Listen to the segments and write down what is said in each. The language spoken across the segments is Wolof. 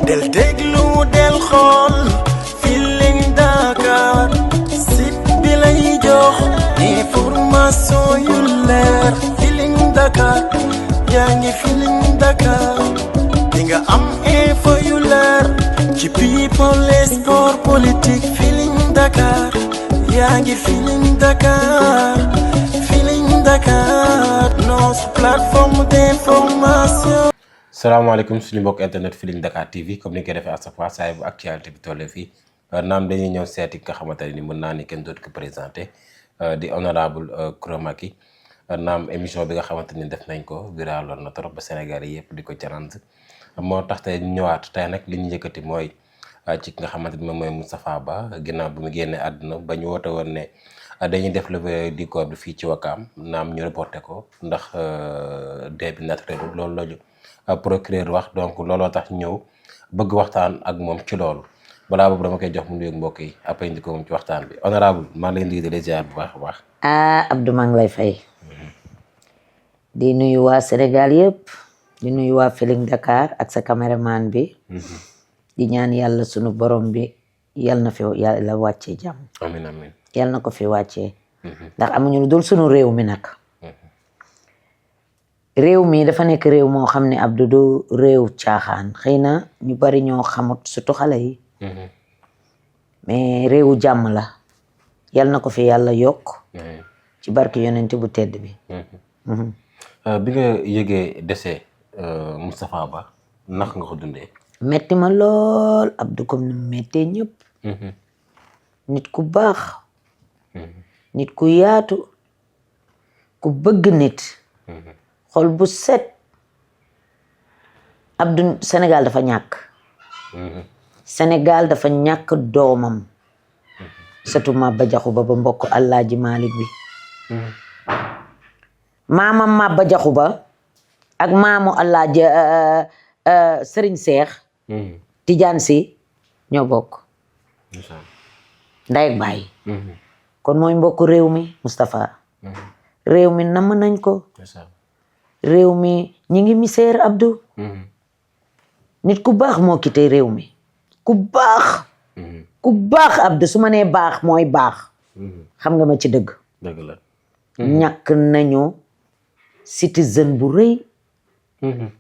del déglu del xool Feeling Dakar site bi lay jox information yu leer Feeling Dakar yaa ngi Feeling Dakar di nga am info yu leer ci people et sport politique Feeling Dakar yaa ngi Feeling Dakar Feeling Dakar notre plateforme d'information. salaamaaleykum suñu mbokk internet Feeling Dakar TV comme ni ñu koy defee à chaque fois saa bu actualité bi tollee fii naam dañuy ñëw seeti nga xamante ne ni mën naa ni kenn dootu ko présenté di honorable Coura Macky naam émission bi nga xamante ni def nañ ko viraloon na trop ba Sénégal yi yëpp di ko challenge moo tax tey ñu ñëwaat tey nag li ñu yëkkati mooy ci ki nga xamante ni moom mooy Moustapha Ba ginnaaw bi mu génnee àdduna ba ñu woote woon ne dañuy def levée du corps bi fii ci Wakaam naam ñu reporté ko ndax dee bi naturel loolu la ñu procureur wax donc looloo tax ñëw bëgg waxtaan ak moom ci loolu balaa boobu dama koy jox mu nuyoog mbokk yi après indi ko moom ci waxtaan bi honorable maa ngi leen di ziar bu baax a baax. Abdou maa ngi lay fay di nuyu waa Sénégal yëpp di nuyu waa Feeling Dakar ak sa caméraman bi di ñaan yàlla sunu borom bi yal na fi yàlla wàccee jàmm. amiin amiin yal na ko fi wàccee. ndax amuñu lu dul sunu réew mi nag. réew mi dafa nekk réew moo xam ne Abdou du réew caaxaan xëy na ñu bari ñoo xamut surtout xale yi. mais réewu jàmm la yal na ko fi yàlla yokk. ci barke yonent bu tedd bi. bi nga yëgee décès Moustapha Ba nax nga ko dundee. metti ma lool Abdou comme ni mettee ñëpp. nit ku baax. nit ku yaatu. ku bëgg nit. xol bu set. Abdou Sénégal dafa ñàkk. Sénégal dafa ñàkk doomam. surtout Maba Jaxu Ba ba mbokk Alaaji Malik bi. maamam Maba Jaxu Ba ak maamu Alaaji Sëriñ Seex. Tijaan Si ñoo bokk. ndey ak baay. kon mooy mbokk réew mi Moustapha. réew mi namm nañ ko. réew mi ñi ngi misère Abdou. nit ku baax moo quitté réew mi. ku baax. ku baax Abdou su ma nee baax mooy baax. xam nga ma ci dëgg. dëgg la. ñàkk nañu citoyen bu rëy.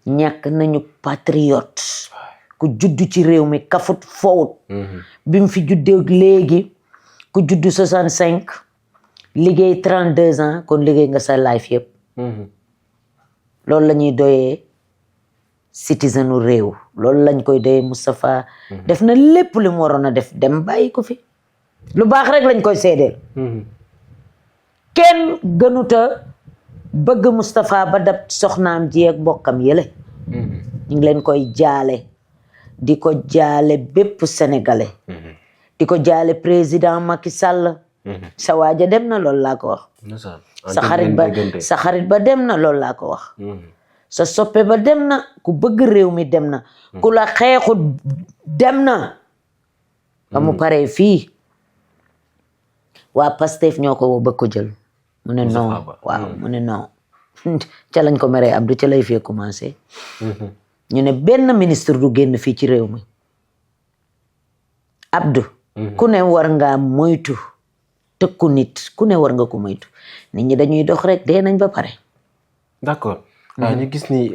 ñàkk nañu patriote. ku juddu ci réew mi kafut fowut. bi mu fi juddee léegi ku juddu 65 liggéey 32 ans kon liggéey nga sa life yëpp. loolu la ñuy doyee citoyenu réew loolu lañ koy doyee Moustapha. def na lépp li mu waroon a def dem bàyyi ko fi. lu baax rek lañ koy seedeel. kenn gënuta bëgg Moustapha Ba dab soxnaam ji ak bokkam yële. ñu ngi leen koy jaale. di ko jaale bépp sénégalais. di ko jaale président Macky Sall. sa waaja dem na loolu laa ko wax. sa xarit ba dem na loolu laa ko wax. sa soppe ba dem na ku bëgg réew mi dem na. ku la xeexut dem na. ba mu paree fii waa Pastef ñoo ko woo bëgg ko jël. mu ne non waaw mu ne non. ca lañ ko meree Abdou ca lay fee commencé. ñu ne benn ministre du génn fii ci réew mi. Abdou. ku ne war nga moytu. tëkku nit ku ne war nga ko moytu nit ñi dañuy dox rek dee nañ ba pare. d'accord ñu gis ni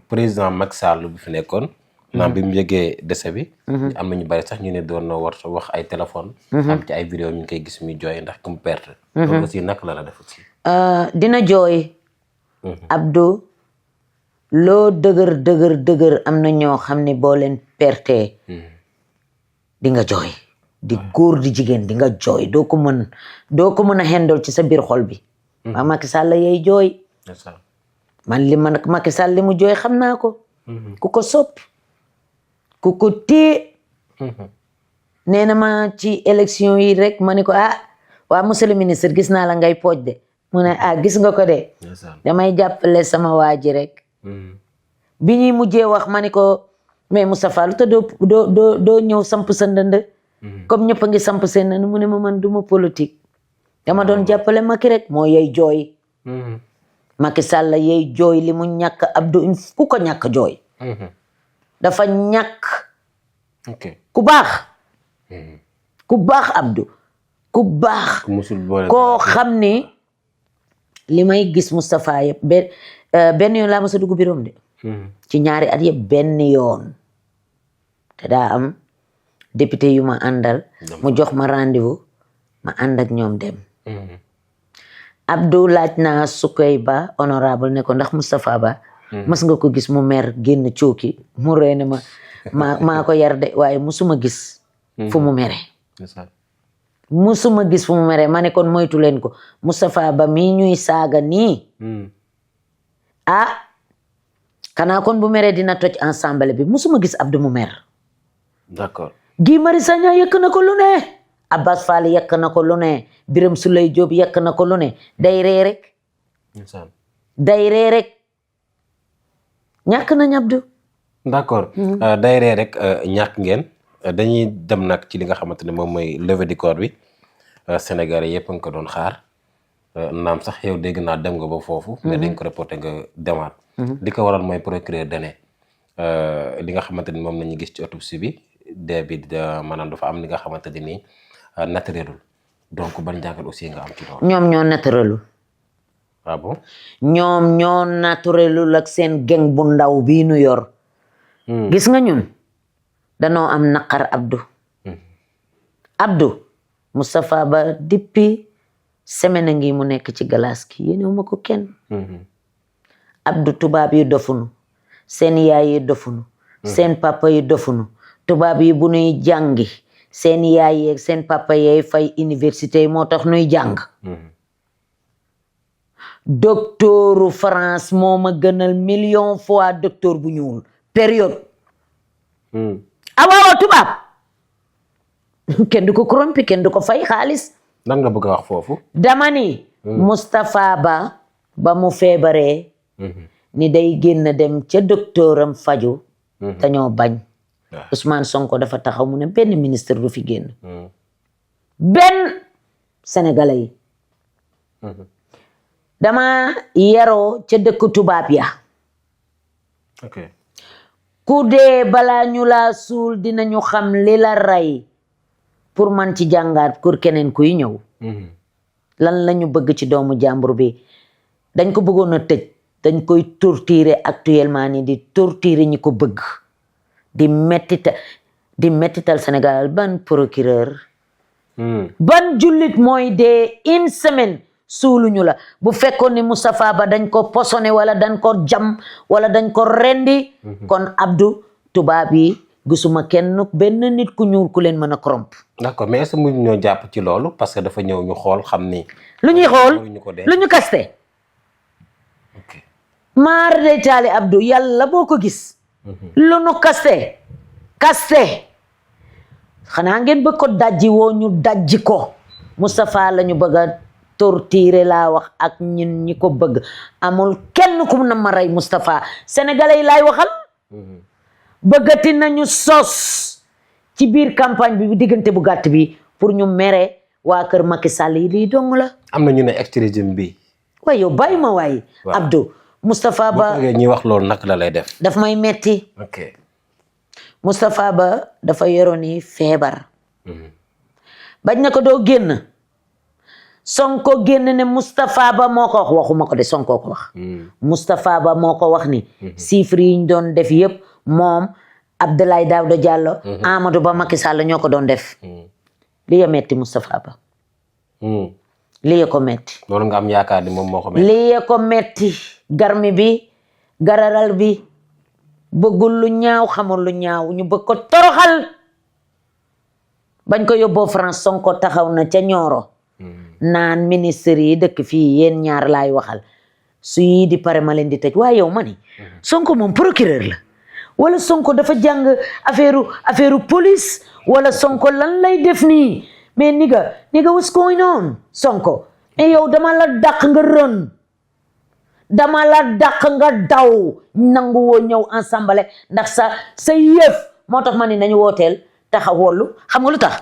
président Macky Sall bi fi nekkoon. naam bi mu yëgee décès bi. am na ñu bari sax ñu ne doon na war wax ay téléphone. am ci ay vidéo ñu ngi koy gis muy jooy ndax ku mu perte. loolu aussi naka la def aussi. dina jooy. Abdou loo dëgër am na ñoo xam ne boo leen perte. di nga jooy. di góor di jigéen di nga jooy doo ko mën a handle ci sa biir xol bi. waa Macky Sall yay jooy. man Macky Sall li mu jooy xam naa ko. ku ko sopp ku ko téye. nee na ma ci élection yi rek ma ne ko waa monsieur le ministre gis naa la ngay pooj de mu ne gis nga ko de. damay jàppale sama waa ji rek. bi ñuy mujjee wax ma ne ko mais Moustapha lu te doo ñëw samp sa ndënd. comme ñëpp a ngi samp seen ndënd mu ne ma man duma politique. dama doon jàppale Macky rek moo yey jooy. Macky Sall yey jooy li mu ñàkk Abdou ku ko ñàkk jooy. dafa ñàkk ok ku baax Abdou ku baax koo xam ni li may gis Moustapha yëpp benn yoon laa ma sa dugg biroom de ci ñaari at yëpp benn yoon te daa am député yu ma àndal mu jox ma rendez-vous ma ànd ak ñoom dem Abdou laaj naa Sukayba honorable ne ko ndax Moustapha Ba mas nga ko gis mu mer génn cooki mu reene maa ko yar de waaye musuma gis fu mu mere musuma gis fu mu mere ma ne kon moytu leen ko Moustapha Ba mii ñuy saaga nii kanaa kon bu mere dina toj ensemble bi musuma gis Abdou mu mer d'accord Guy Marius Sagna yëkk na ko lu ne Abbas Fall yëkk na ko lu ne Birame Souleye Diop yëkk na ko lu ne day ree rek ñàkk nañ Abdou d'accord day ree rek ñàkk ngeen dañuy dem nag ci li nga xamante ne moom mooy levée du corps bi Sénégalais yëpp a nga ko doon xaar naam sax yow dégg naa dem nga ba foofu mais dañ ko reporté nga demaat li ko waral mooy procureur dane li nga xamante ni moom la ñu gis ci autopsie bi dee bi maanaam dafa am li nga xamante ni nii naturelul donc ban njàngat aussi nga am ci loolu ñoom ñoo naturelul ah bon ñoom ñoo naturelul ak seen geng bu ndaw bii nu yor gis nga ñun danoo am naqar Abdou Moustapha Ba depuis semaine ngi mu nekk ci glace ki yéenewu ma ko kenn Abdou tubaab yi dofunu seen yaay yi dofunu seen papa yi dofunu tubaab yi bu nuy jàngi seen yaay yi seen papa yi fay université moo tax nuy jàng docteuru France moo ma gënal million fois docteur bu ñuul période waaw tubaab kenn du ko corrompi kenn du ko fay xaalis lan nga bëgg a wax foofu dama ni Moustapha ba mu feebaree ni day génn dem ca docteuram faju te ñoo bañ Ousmane Sonko dafa taxaw mu ne benn ministre du fi génn benn sénégalais yi dama yaroo ca dëkk tubaab ya ku dee balaa ñu laa suul dinañu xam li la rey pour man ci jàngaat pour keneen kuy ñëw lan lañu bëgg ci doomu jàmbur bi dañ ko bëggoon a tëj dañ koy torturer actuellement ni di torturer ñi ko bëgg di mettital Sénégal ban procureur ban jullit mooy dee une semaine suuluñu la bu fekkoon ni Moustapha Ba dañ ko posone wala dañ ko jam wala dañ ko rendi kon Abdou tubaab yi gisuma kenn benn nit ku ñuul ku leen mën a corrompre d'accord mais est-ce que mu ñoo jàpp ci loolu parce que dafa ñëw ñu xool xam ni lu ñuy xool lu ñu kaste maar de taali Abdou yàlla boo ko gis lu nu kaste xanaa ngeen bëgg ko dajji woo ñu dajji ko Moustapha la ñu bëgg a torturer laa wax ak ñun ñi ko bëgg amul kenn ku na ma rey Moustapha sénégalais yi laay waxal bëggati nañu sos ci biir campagne bi diggante bu gàtt bi pour ñu mere waa kër Macky Sall yi lii dong la am na ñu ne extrémisme bi waaye yow bàyyi ma waay Abdou Moustapha Ba ñuy wax loolu naka la lay def daf may metti Moustapha Ba dafa yoroon ni feebar bañ na ko doo génn Sonko génn ne Moustapha Ba moo ko wax waxuma ko de Sonko ko wax Moustapha Ba moo ko wax ni chiffres yi ñu doon def yëpp moom Abdoulaye Daouda Diallo Amadou Ba Macky Sall ñoo ko doon def li ya metti Moustapha Ba li ya ko metti loolu nga am yaakaar ni moom moo ko metti li ya ko metti garmi bi gararal bi bëggul lu ñaaw xamul lu ñaaw ñu bëgg ko toroxal bañ ko yóbboo France Sonko taxaw na ca Nioro naan ministre yi dëkk fii yéen ñaar laay waxal su yii di pare ma leen di tëj waaye yow ma ni Sonko moom procureur la wala Sonko dafa jàng affaire police wala Sonko lan lay def nii mais nigga what's going on Sonko mais yow dama la dàq nga rën dama la dàq nga daw nangu woo ñëw ensemble ndax sa yëf moo tax ma ni nañu wooteel taxawollu xam nga lu tax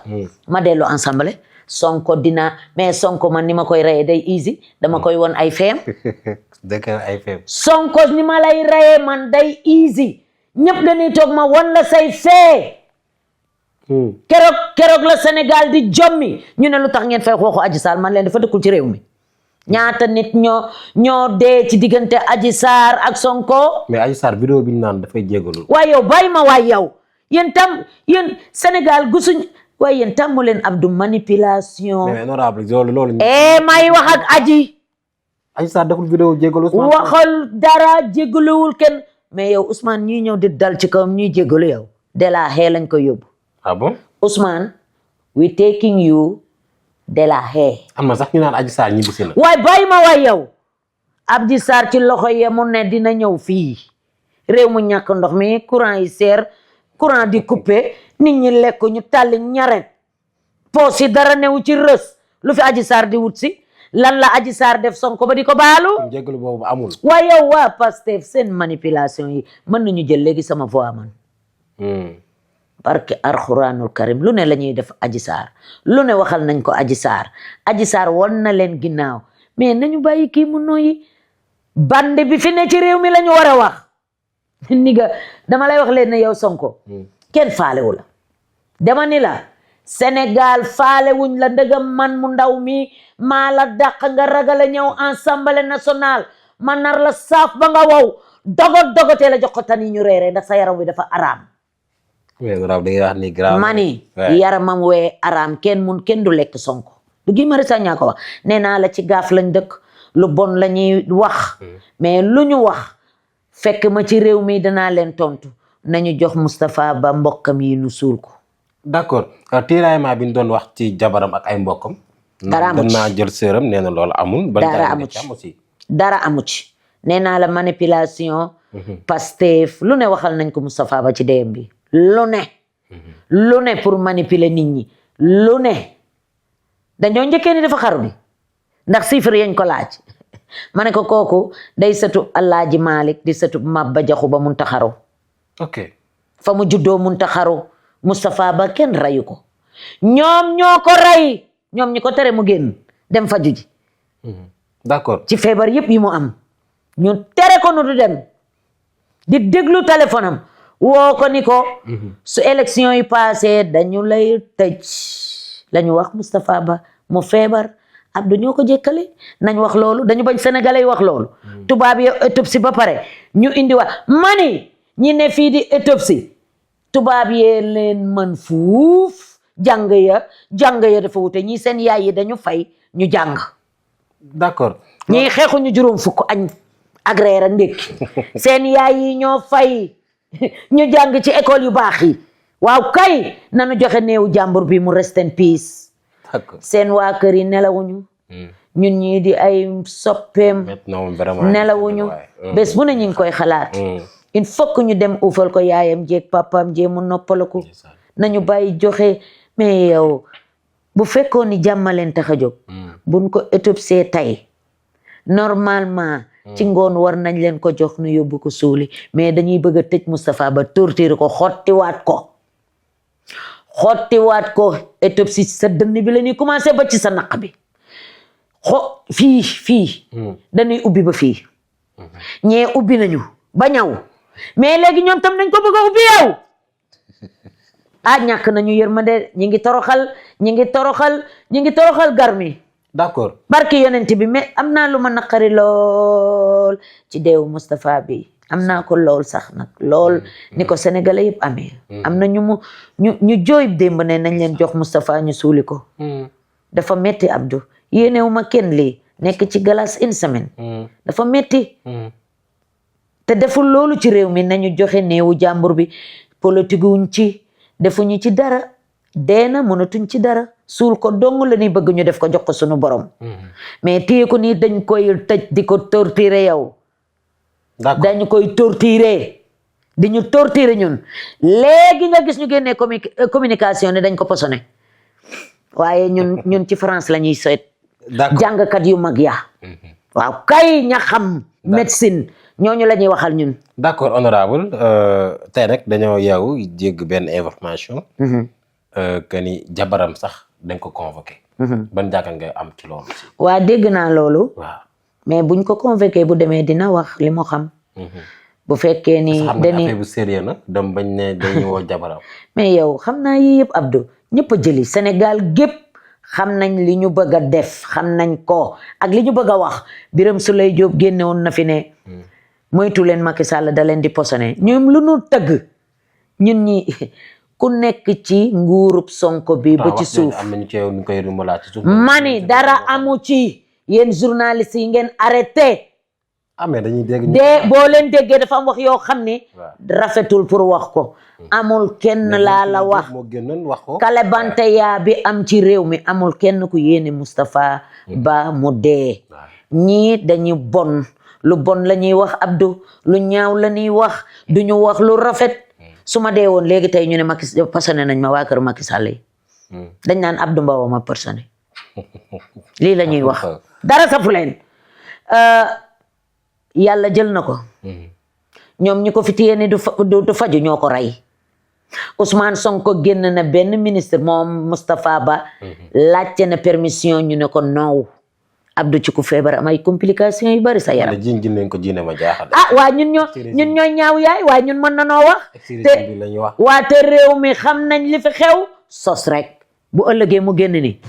ma dellu ensemble Sonko dina mais Sonko man ni ma koy reyee day easy dama koy won ay feem dëgg ay feem Sonko ni ma lay reyee man day easy ñëpp dañuy toog ma wan la say fee keroog la Sénégal di jommi ñu ne lu tax ngeen fay waxu Adji Sarr man leen dafa dëkkul ci réew mi ñaata nit ñoo dee ci diggante Adji Sarr ak Sonko. mais Adji Sarr vidéo bi ñu naan dafay jégalu. waaye yow bàyyi ma waay yow yéen Sénégal gusuñ waaye yéen tàmmu leen Abdou manipulation. mais honorable loolu. may wax ak Adji Sarr deful vidéo jégalu. waxal dara jégaluwul kenn mais yow Ousmane ñuy ñëw di dal ci kawam ñuy jégalu yow de la xee lañ ko yóbbu. ah bon Ousmane we taking you de la xee. am na sax ñu naan Adji Sarr ñibbisi na. waaye bàyyi ma waay yow Adji Sarr ci loxo ye mu ne dina ñëw fii réew mu ñàkk ndox mi courant yi seer courant di coupé nit ñi lekk ñu tàlli ñaret poos yi dara newu ci rës lu fi Adji Sarr di wut si lan la Adji Sarr def Sonko ba di ko baalu. jégalu boobu amul. waaye yow waa Pastef seen manipulation yi mën nañu jël léegi sama voix man. barke Alxuraanul Karim lu ne la ñuy def Adji Sarr lu ne waxal nañ ko Adji Sarr won na leen ginnaaw mais nañu bàyyi kii mu noyyi bande bi fi ne ci réew mi la ñu war a wax ni nga dama lay wax leen ne yow Sonko kenn faalewu la dama ni la Sénégal faalewuñ la ndëgam man mu ndaw mi maa la dàq nga ragal a ñëw Assemblée nationale ma nar la saaf ba nga wow dogotee la jox ko tan yi ñu reere ndax sa yaram wi dafa araam mani yaramam wee araam kenn du lekk Sonko du gi mari sa ñaa ko wax nee naa la ci gaaf lañ dëkk lu bon la ñuy wax mais lu ñu wax fekk ma ci réew mi danaa leen tontu nañu jox Moustapha Ba mbokkam yi nu suul ko d'accord tiraillement bi ñu doon wax ci jabaram ak ay mbokkam dara amu ci naa jël sëram nee na loolu amul dara amu ci nee naa la manipulation Pastef lu ne waxal nañ ko Moustapha Ba ci deyam bi lu ne pour manipuler nit ñi lu ne dañoo njëkkee ni dafa xaru bi ndax chiffre yañ ko laaj ma ne ko kooku day sëtu Alaaji Malik di sëtu Maba Jaxu Ba munta xaru ok fa mu juddoo munta xaru Moustapha Ba kenn rayu ko ñoom ñoo ko rey ñoom ñi ko tere mu génn dem faju ji d'accord ci feebar yëpp yi mu am ñu tere ko nu du dem di déglu téléphone am woo ko ni ko su élection yi passé dañu lay tëj lañu wax Moustapha Ba mu feebar Abdou ñoo ko jékkale nañ wax loolu dañu bañ sénégalais yi wax loolu tubaab yi autopsie ba pare ñu indi wax mani ñi ne fii di autopsie tubaab yee leen mën fuuf jàng ya dafa wute ñii seen yaay yi dañu fay ñu jàng d'accord ñii xeexuñu juróom fukk añ ak reer ak ndékki seen yaay yi ñoo fay ñu jàng ci école yu baax yi waaw kay nanu joxe néewu jàmbur bi mu rest in peace seen waa kër yi nelawuñu ñun ñii di ay soppeem nelawuñu bés bu ne ñu ngi koy xalaat il faut que ñu dem uufal ko yaayam jéeg papaam jéeg mu noppalaku nañu bàyyi joxe mais yow bu fekkoon ni jàmmaleen tax a jóg buñ ko autopsie tey normalement ci ngoon war nañ leen ko jox nu yóbbu ko suuli mais dañuy bëgg a tëj Moustapha Ba torture ko xottiwaat ko autopsie sa dënn bi la ñuy commencé ba ci sa naq bi fii dañuy ubbi ba fii ñee ubbi nañu ba ñaw mais léegi ñoom tam nañ ko bëgg a ubbi yow ñàkk nañu yërmande ñi ngi toroxal garmi d'accord barki yonent bi mais am naa lu ma naqari lool ci deewu Moustapha bi am naa ko lool sax nag lool ni ko sénégalais yëpp amee am na ñu jooy démb ne nañ leen jox Moustapha ñu suuli ko dafa metti Abdou yéenewu ma kenn lii nekk ci glace une semaine dafa metti te deful loolu ci réew mi nañu joxe néewu jàmbur bi politique wuñ ci defuñu ci dara deena mënatuñ ci dara suul ko dong la ñuy bëgg ñu def ko jox ko sunu borom mais téye ko nii dañ koy tëj di ko torturer yow dañ koy torturer di ñu torturer ñun léegi nga gis ñu génnee communication ne dañ ko posone waaye ñun ci France la ñuy seet jàngkat yu mag ya waaw kay ña xam médecine ñooñu la ñuy waxal ñun d'accord honorable tey nag dañoo yow jégg benn information que ni jabaram sax dañ ko convoqué ban jàkkan ngay am ci loolu waa dégg naa loolu waaw mais buñ ko convoqué bu demee dina wax li mu xam bu fekkee ni dañuy bu sérieux na dem bañ ne dañuy woo jabaram. mais yow xam naa yii yëpp Abdou ñëpp a jëli Sénégal gépp xam nañ li ñu bëgg a def xam nañ ko ak li ñu bëgg a wax Birame Souleye Diop génne woon na fi ne moytu leen Macky Sall da leen di posone ñoom lu nu tëgg ñun ñi ku nekk ci nguurub Sonko bi ba ci suuf mani dara amu ci yéen journalistes yi ngeen arrêté mais dañuy dégg boo leen déggee dafa am wax yoo xam ne rafetul pour wax ko amul kenn laa la wax kalebante yaa bi am ci réew mi amul kenn ku yéene Moustapha Ba mu dee ñii dañuy bon lu bon la ñuy wax Abdou lu ñaaw la ñuy wax duñu wax lu rafet su ma dee woon léegi tey ñu ne Macky passionné nañ ma waa kër Macky Sall yi dañ naan Abdou Mbow ma passionné lii la ñuy wax dara safu leen yàlla jël na ko ñoom ñi ko fi téye ni du faju ñoo ko rey Ousmane Sonko génn na benn ministre moom Moustapha Ba laajte na permission ñu ne ko noow Abdou ci ku feebar am ay complications yu bari sa yaram waa ñun ñooy ñaaw yaay waaye ñun mën na noo wax te réew mi xam nañ li fi xew sos rek bu ëllëgee mu génn ni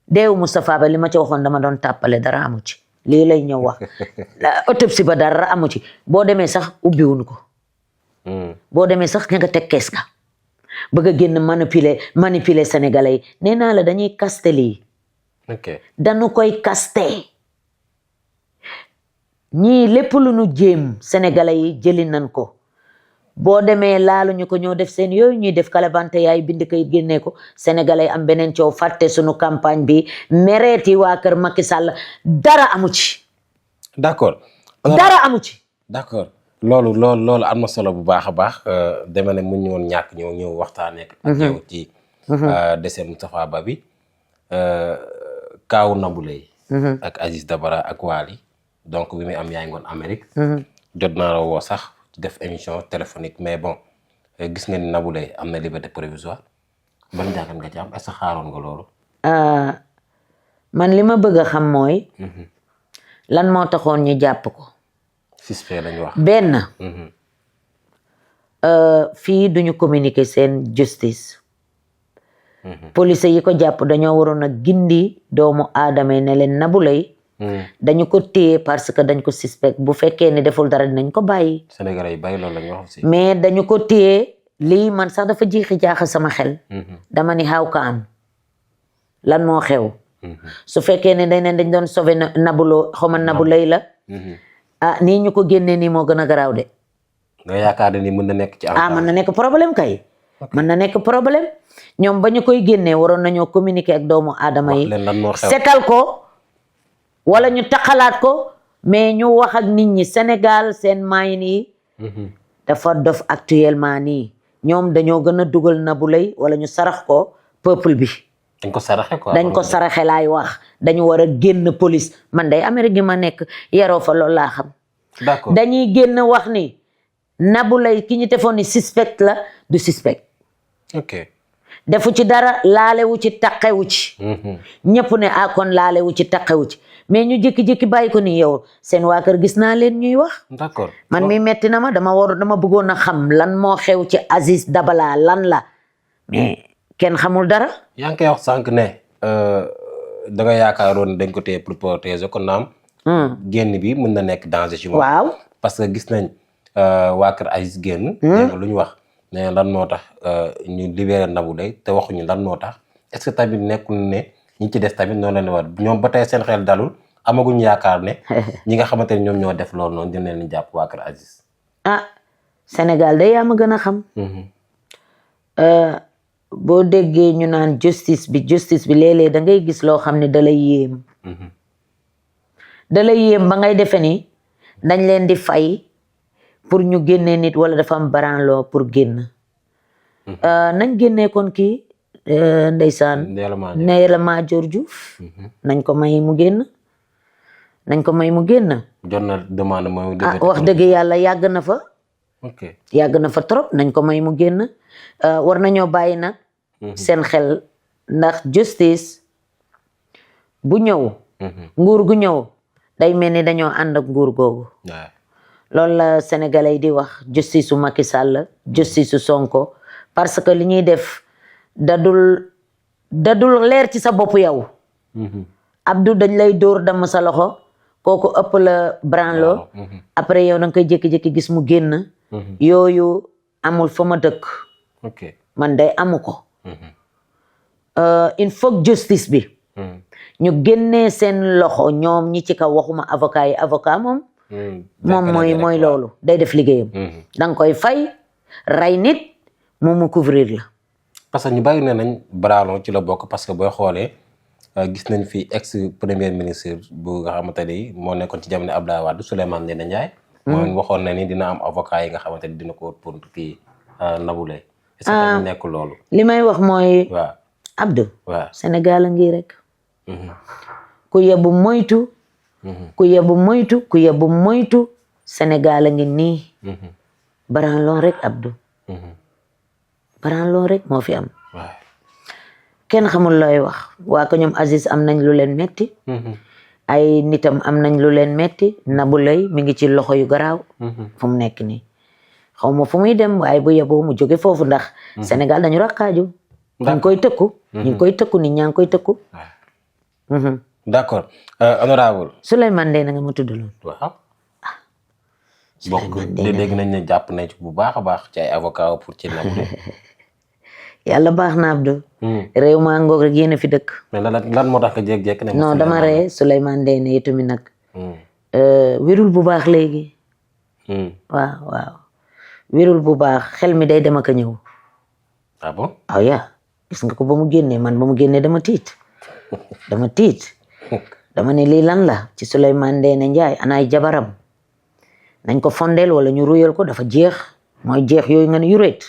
deewu Moustapha Ba li ma ci waxoon dama doon tàppale dara amu ci lii lay ñëw wax autopsie ba dara amu ci boo demee sax ubbiwuñ ko boo demee sax ña nga teg kees ga bëgg a génn manipuler sénégalais yi nee naa la dañuy kaste lii dañu koy kaste ñii lépp lu nu jéem sénégalais yi jëli nañ ko boo demee laaluñu ko ñoo def seen yooyu ñuy def kalabante yaay bind kay génnee ko sénégalais am beneen coow fàtte sunu campagne bi mereeti waa kër Macky Sall dara amu ci d'accord dara amu ci d'accord loolu am na solo bu baax a baax dama ne mu ñu woon ñàkk ñëw waxtaanee ak yow ci décès Moustapha Ba bi kaawu Nabou Leye ak Aziz Dabala ak Wally donc bi muy am yaay ngoon Amérique jot naa la woo sax def émission téléphonique mais bon gis nga ni Nabou Leye am na liberté provisoire ban jàngat nga ci am est-ce que xaaroon nga loolu man li ma bëgg a xam mooy lan moo taxoon ñu jàpp ko suspect lañu wax benn fii duñu communiquer seen justice police yi ko jàpp dañoo waroon a gindi doomu aadama yi ne leen Nabou Leye dañu ko téye parce que dañ ko suspect bu fekkee ne deful dara dinañ ko bàyyi Sénégalais yi bàyyi loolu la ñu wax aussi mais dañu ko téye lii man sax dafa jiixi jaaxa sama xel dama ni xaw ka am lan moo xew su fekkee ne dañ doon sauver Nabou Leye la nii ñu ko génnee nii moo gën a garaaw de nga yaakaar ni mën na nekk ci mën na nekk problème kay mën na nekk problème ñoom ba ñu koy génnee waroon nañoo communiquer ak doomu aadama yi setal ko wala ñu taxalaat ko mais ñu wax ak nit ñi Sénégal seen maayin yi dafa dof actuellement nii ñoom dañoo gën a dugal Nabou Leye wala ñu sarax ko peuple bi dañ ko saraxe quoi dañ ko saraxe laay wax dañu war a génn police man day Amérique gi ma nekk yaroo fa loolu laa xam d'accord dañuy génn wax ni Nabou Leye ki ñu defoon ni suspect la du suspect ok defu ci dara laalewu ci taqewu ci ñëpp ne kon laalewu ci taqewu ci mais ñu jékki-jékki bàyyi ko ni yow seen waa kër gis naa leen ñuy wax d'accord man mi metti na ma dama bëggoon a xam lan moo xew ci Aziz Dabala lan la mais kenn xamul dara yaa ngi koy wax sànq ne da nga yaakaaroon dañ ko téye pour protéger ko naam génn bi mën na nekk danger ci moom waaw parce que gis nañ waa kër Aziz génn dégg lu ñu wax ne lan moo tax ñu libéré Nabou Leye te waxuñu lan moo tax est-ce que tamit nekkul ne ñi ci des tamit noonu la ne war ñoom ba tey seen xel dalul amaguñu yaakaar ne ñi nga xamante ne ñoom ñoo def loolu noonu dina leen jàpp waa kër Aziz Sénégal day yaa ma gën a xam boo déggee ñu naan justice bi léeg-léeg da ngay gis loo xam ne da lay yéem ba ngay defe ni dañ leen di fay pour ñu génnee nit wala dafa am baranloo pour génn nañ génnee kon kii ndeysaan Ndella Madior Diouf nañ ko may mu génn jot na demande mooy wax dëgg yàlla yàgg na fa yàgg na fa trop nañ ko may mu génn war nañoo bàyyi nag seen xel ndax justice bu ñëw nguur gu ñëw day mel ni dañoo ànd ak nguur googu loolu la sénégalais di wax justice su Macky Sall justice su Sonko parce que li ñuy def dadul leer ci sa bopp yow Abdou dañ lay dóor damm sa loxo kooku ëpp la branlo après yow da nga koy jékki-jékki gis mu génn yooyu amul fa ma dëkk man day amu ko il faut justice bi ñu génnee seen loxo ñoom ñi ci kaw waxuma avocat yi avocat moom mooy loolu day def liggéeyam danga koy fay rey nit moom mu couvrir la parce que ñu bàyyi ne nañ Bralon ci la bokk parce que booy xoolee gis nañ fi ex premier ministre bu nga xamante ni moo nekkoon ci jamono Abdoulaye Wade Souleymane Ndéné Ndiaye moom waxoon na ni dina am avocat yi nga xamante ni dina ko pour kii Nabou Leye est-ce que ñu nekk loolu li may wax mooy waaw Abdou waaw Sénégal a ngi rek ku yebu moytu ku yebu moytu Sénégal a ngi nii Bralon rek Abdou Bralon rek moo fi am kenn xamul looy wax waa ko ñoom Aziz am nañ lu leen metti ay nitam am nañ lu leen metti Nabou Leye mi ngi ci loxo yu garaaw fu mu nekk nii xaw ma fu muy dem waaye bu yeboo mu jóge foofu ndax Sénégal dañu rakkaaju ñu ngi koy tëkku nit ñaa ngi koy tëkku d'accord honorable Souleymane Ndéné nga ma tuddaloon waaw bokk dégg nañ ne jàpp nañ ci bu baax a baax ci ay avocat pour ci Nabou Leye yàlla baax na Abdou réew maa ngoog rek yéen a fi dëkk mais lan moo tax nga jékki-jékki ne non dama ree Souleymane Ndéné itamit nag wirul bu baax léegi waaw wirul bu baax xel mi day dem ak a ñëw ah bon yaa gis nga ko ba mu génnee man ba mu génnee dama tiit dama ne lii lan la ci Souleymane Ndéné Ndiaye anaay jabaram nañ ko fondeel wala ñu ruyal ko dafa jeex mooy jeex yooyu nga ne yuréet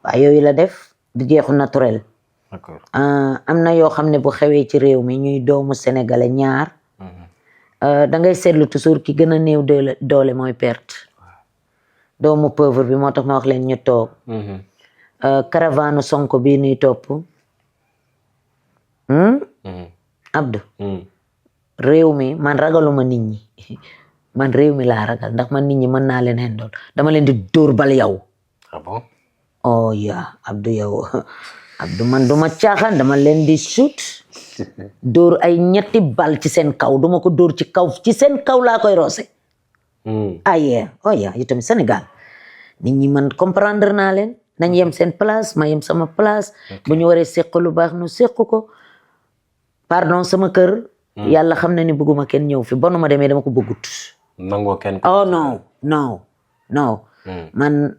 waaye yooyu la def di jeexu naturel d'accord am na yoo xam ne bu xewee ci réew mi ñuy doomu sénégalais ñaar da ngay seetlu toujours ki gën a néew doole mooy perte doomu pauvre bi moo tax ma wax leen ñu toog caravane Sonko bii nuy topp Abdou réew mi man ragaluma nit ñi man réew mi laa ragal ndax man nit ñi mën naa leen hendool dama leen di dóor bal yow ah bon oh yaa Abdou yow Abdou man duma caaxaan dama leen di shoot dóor ay ñetti bal ci seen kaw duma ko dóor ci kaw ci seen kaw laa koy roose aye oh yaa yi tamit Sénégal nit ñi man comprendre naa leen nañ yem seen place ma yem sama place bu ñu waree séq lu baax nu séq ko pardon sama kër yàlla xam na ni bëgguma kenn ñëw fi bonu ma demee dama ko bëggut nangoo kenn oh non man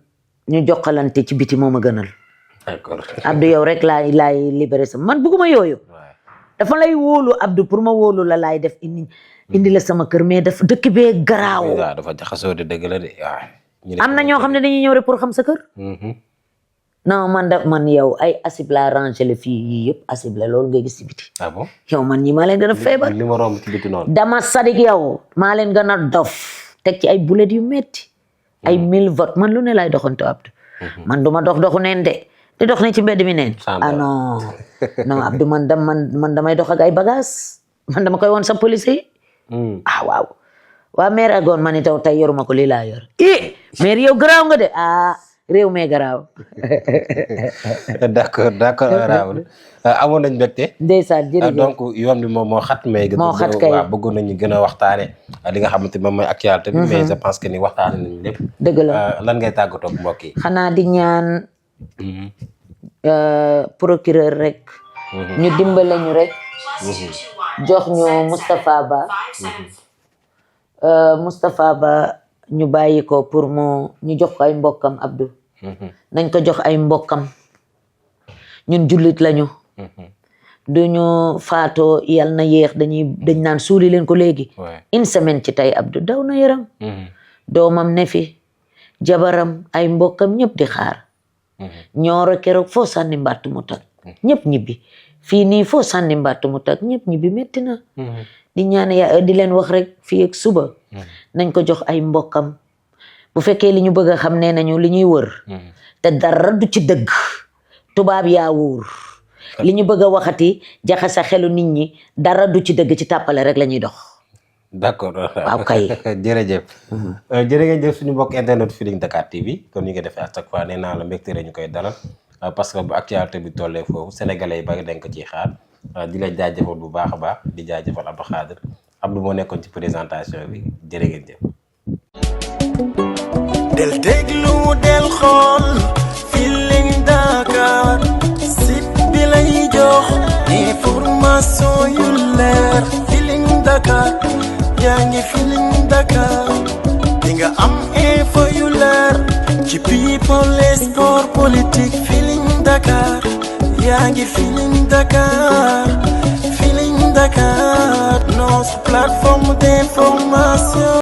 ñu jokkalante ci biti moo ma gënal d'accord Abdou yow rek laay libéré sama man bëgguma yooyu dafa lay wóolu Abdou pour ma wóolu la laay def indi la sama kër mais dafa dëkk bee garaaw waaw dafa jaxasoo de dëgg la de waaw am na ñoo xam ne dañuy ñëw rek pour xam sa kër non man yow ay asib la rangé la fii yii yëpp asib la loolu ngay gis ci biti ah bon yow man ñi maa leen gën a feebar li ma romb ci biti noonu dama sadik yow maa leen gën a dof teg ci ay boulet yu metti ay 1000 votes man lu ne laay doxantu Abdou man duma doxu neen de di dox ne ci mbedd mi neen non Abdou man damay dox ak ay bagages man dama koy woon sa police yi waaw waa maire agoon man itaw tey yoruma ko lii laa yor maire yow garaaw nga de réew mee garaaw d'accord honorable amoon nañ mbégte ndeysaan jërëjëf donc yoon bi moom moo xat mais moo xat kay waaw bëggoon nañu gën a waxtaane li nga xamante moom mooy actualité bi mais je pense que ni waxtaane nañu lépp dëgg la lan ngay tàggatoo ak mbokk yi xanaa di ñaan procureur rek ñu dimbale ñu rek jox ñu Moustapha Ba ñu bàyyi ko pour ñu jox ko ay mbokkam Abdou nañ ko jox ay mbokkam ñun jullit lañu duñu faatoo yal na yéex dañ naan suuli leen ko léegi une semaine ci tey Abdou daw na yaram doomam ne fi jabaram ay mbokkam ñëpp di xaar ñooro keroog foo sànni mbàtt mu tag ñëpp ñibbi fii nii foo sànni mbàtt mu tag ñëpp ñibbi metti na di ñaan di leen wax rek fii ak suba nañ ko jox ay mbokkam bu fekkee li ñu bëgg a xam nee nañu li ñuy wër te dara du ci dëgg tubaab yaa wóor li ñu bëgg a waxati jaxasa xelu nit ñi dara du ci dëgg ci tàppale rek la ñuy dox d'accord waaw kay. jërëjëf. jërë ngeen jëf suñu mbokk internet Feeling Dakar TV comme ni nga defee à chaque fois nee naa la mbégte ñu koy dalal parce que bu actualité bi tollee foofu sénégalais yi bari dañ ko ciy xaar di la jaajëfal bu baax a baax di jaajëfal Abdou Khadir Abdou moo nekkoon ci présentation bi jërë ngeen jëf. del déglu del xool Feeling Dakar site bi lay jox information yu leer Feeling Dakar yaa ngi Feeling Dakar di nga am info yu leer ci people et sport politique Feeling Dakar yaa ngi Feeling Dakar Feeling Dakar notre plateforme d'information